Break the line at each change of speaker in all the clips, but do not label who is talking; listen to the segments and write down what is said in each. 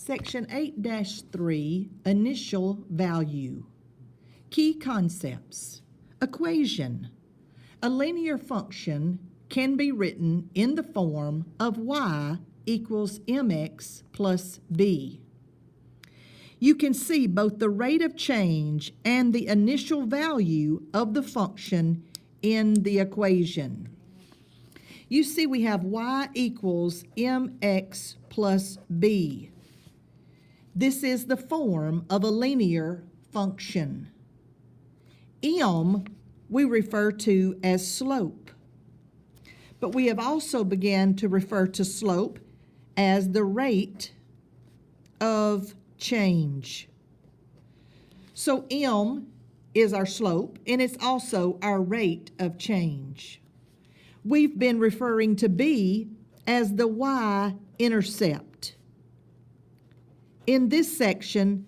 Section 8-3, Initial Value. Key concepts. Equation. A linear function can be written in the form of y equals mx plus b. You can see both the rate of change and the initial value of the function in the equation. You see we have y equals mx plus b. This is the form of a linear function. M we refer to as slope, but we have also begun to refer to slope as the rate of change. So M is our slope, and it's also our rate of change. We've been referring to B as the y-intercept. In this section,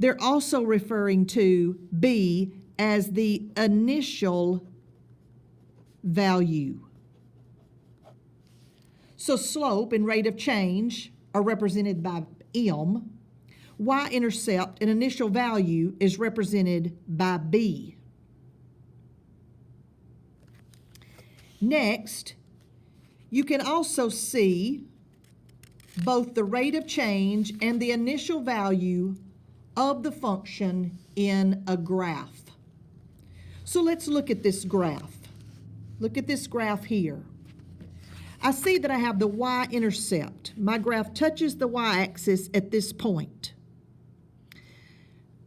they're also referring to B as the initial value. So slope and rate of change are represented by M. Y-intercept and initial value is represented by B. Next, you can also see both the rate of change and the initial value of the function in a graph. So let's look at this graph. Look at this graph here. I see that I have the y-intercept. My graph touches the y-axis at this point.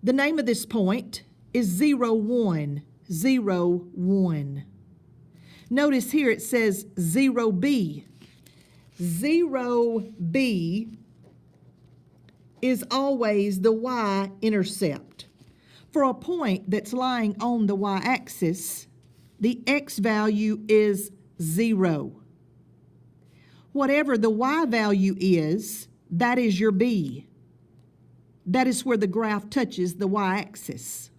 The name of this point is 0, 1, 0, 1. Notice here it says 0b. 0b is always the y-intercept. For a point that's lying on the y-axis, the x value is 0. Whatever the y value is, that is your b. That is where the graph touches the y-axis.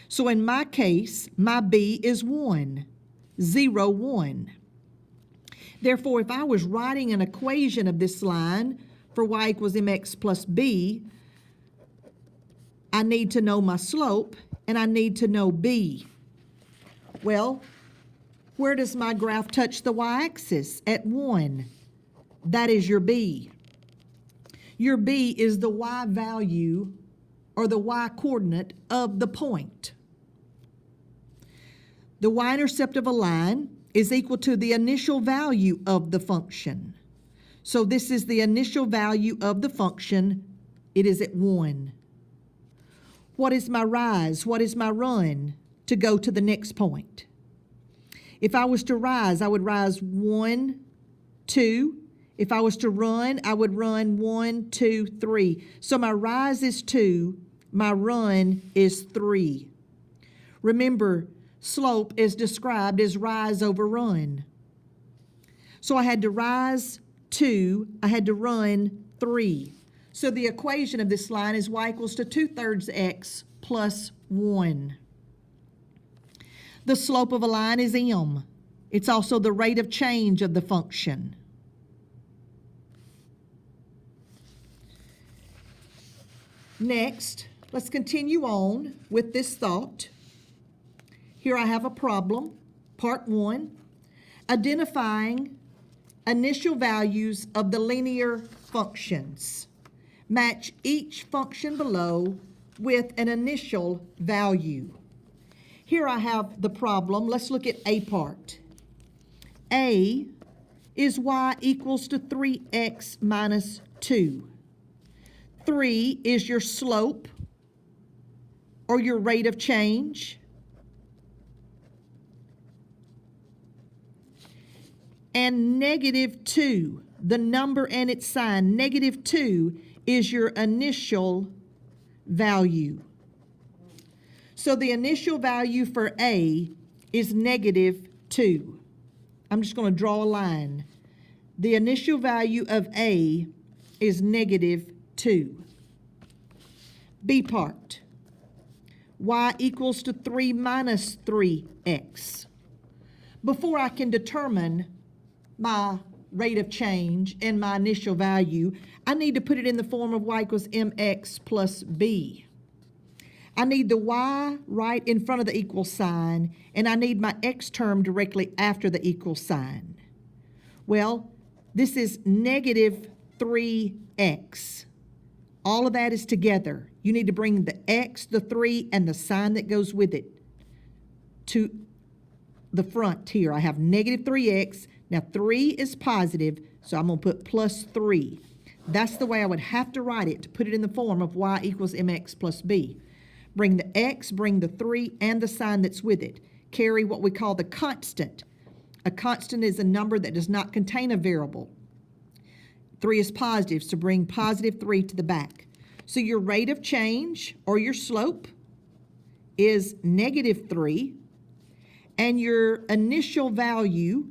So in my case, my b is 1, 0, 1. Therefore, if I was writing an equation of this line for y equals mx plus b, I need to know my slope and I need to know b. Well, where does my graph touch the y-axis? At 1. That is your b. Your b is the y value or the y coordinate of the point. The y-intercept of a line is equal to the initial value of the function. So this is the initial value of the function. It is at 1. What is my rise? What is my run to go to the next point? If I was to rise, I would rise 1, 2. If I was to run, I would run 1, 2, 3. So my rise is 2, my run is 3. Remember, slope is described as rise over run. So I had to rise 2, I had to run 3. So the equation of this line is y equals to 2/3 x plus 1. The slope of a line is m. It's also the rate of change of the function. Next, let's continue on with this thought. Here I have a problem, part 1, identifying initial values of the linear functions. Match each function below with an initial value. Here I have the problem. Let's look at A part. A is y equals to 3x minus 2. 3 is your slope or your rate of change. And -2, the number and its sign, -2 is your initial value. So the initial value for A is -2. I'm just going to draw a line. The initial value of A is -2. B part. Y equals to 3 minus 3x. Before I can determine my rate of change and my initial value, I need to put it in the form of y equals mx plus b. I need the y right in front of the equal sign, and I need my x term directly after the equal sign. Well, this is negative 3x. All of that is together. You need to bring the x, the 3, and the sign that goes with it to the front here. I have negative 3x. Now 3 is positive, so I'm going to put plus 3. That's the way I would have to write it to put it in the form of y equals mx plus b. Bring the x, bring the 3, and the sign that's with it. Carry what we call the constant. A constant is a number that does not contain a variable. 3 is positive, so bring positive 3 to the back. So your rate of change, or your slope, is negative 3, and your initial value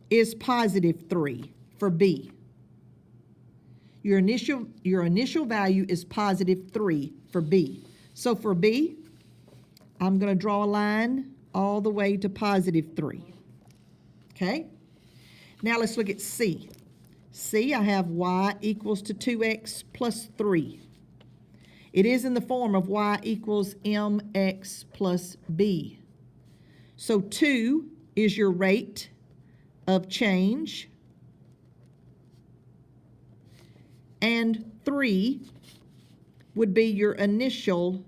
is positive 3 for B. Your initial value is positive 3 for B. So for B, I'm going to draw a line all the way to positive 3. Okay? Now let's look at C. C, I have y equals to 2x plus 3. It is in the form of y equals mx plus b. So 2 is your rate of change, and 3 would be your initial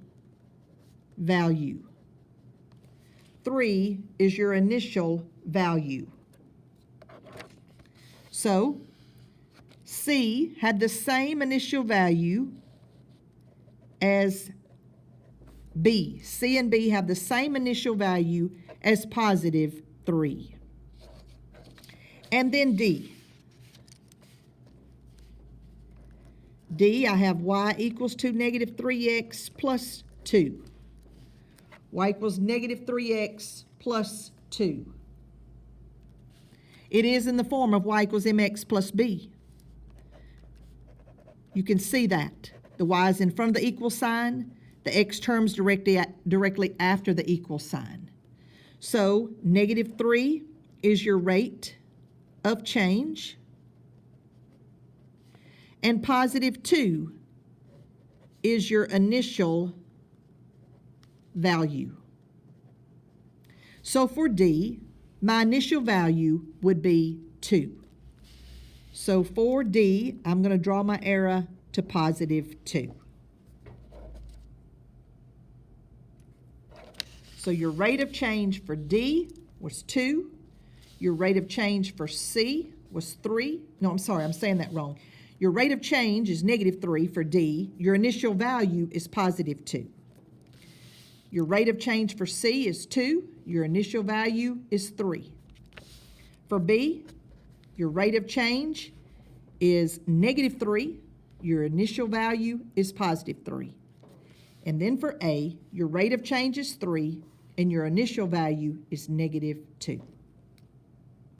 value. 3 is your initial value. So C had the same initial value as B. C and B have the same initial value as positive 3. And then D. D, I have y equals to negative 3x plus 2. Y equals negative 3x plus 2. It is in the form of y equals mx plus b. You can see that. The y is in front of the equal sign. The x term's directly after the equal sign. So negative 3 is your rate of change, and positive 2 is your initial value. So for D, my initial value would be 2. So for D, I'm going to draw my arrow to positive 2. So your rate of change for D was 2. Your rate of change for C was 3. No, I'm sorry, I'm saying that wrong. Your rate of change is negative 3 for D. Your initial value is positive 2. Your rate of change for C is 2. Your initial value is 3. For B, your rate of change is negative 3. Your initial value is positive 3. And then for A, your rate of change is 3, and your initial value is negative 2.